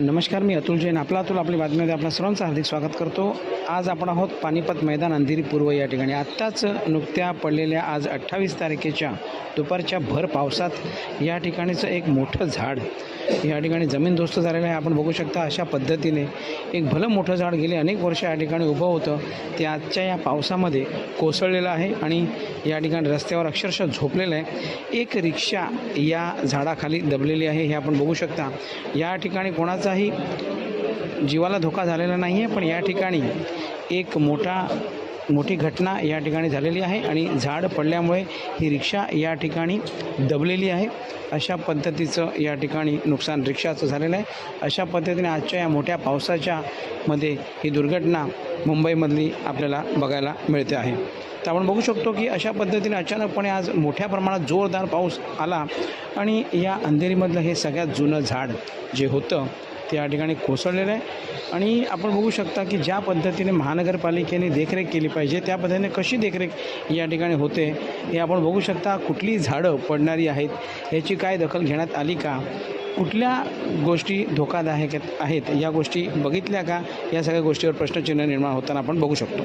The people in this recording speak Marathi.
नमस्कार, मी अतुल जैन. आपली बातमीमध्ये आपलं सर्वांचं हार्दिक स्वागत करतो. आज आपण आहोत पानिपत मैदान अंधेरी पूर्व या ठिकाणी. आत्ताच नुकत्या पडलेल्या आज 28 तारखेच्या दुपारच्या भर पावसात या ठिकाणीचं एक मोठं झाड या ठिकाणी जमीनदोस्त झालेलं आहे. आपण बघू शकता अशा पद्धतीने एक भलं मोठं झाड गेले अनेक वर्ष या ठिकाणी उभं होतं, ते आजच्या या पावसामध्ये कोसळलेलं आहे आणि या ठिकाणी रस्त्यावर अक्षरशः झोपलेलं आहे. एक रिक्षा या झाडाखाली दबलेली आहे, हे आपण बघू शकता. या ठिकाणी कोणाचाही जीवाला धोका झालेला नाही आहे, पण या ठिकाणी एक मोठी घटना या ठिकाणी झालेली आहे आणि झाड पडल्यामुळे ही रिक्षा या ठिकाणी दबलेली आहे. अशा पद्धतीचं या ठिकाणी नुकसान रिक्षाचं झालेलं आहे. अशा पद्धतीने आजच्या या मोठ्या पावसाच्या मध्ये ही दुर्घटना मुंबईमधली आपल्याला बघायला मिळते आहे. तर आपण बघू शकतो की अशा पद्धतीने अचानकपणे आज मोठ्या प्रमाणात जोरदार पाऊस आला आणि या अंधेरीमधलं हे सगळ्यात जुनं झाड जे होतं ते या ठिकाणी कोसळलेलं आहे. आणि आपण बघू शकता की ज्या पद्धतीने महानगरपालिकेने देखरेख केली पाहिजे त्या पद्धतीने कशी देखरेख या ठिकाणी होते हे आपण बघू शकता. कुठली झाडं पडणारी आहेत याची काय दखल घेण्यात आली का, कुठल्या गोष्टी धोकादायक आहेत या गोष्टी बघितल्या का, या सगळ्या गोष्टीवर प्रश्नचिन्ह निर्माण होताना आपण बघू शकतो.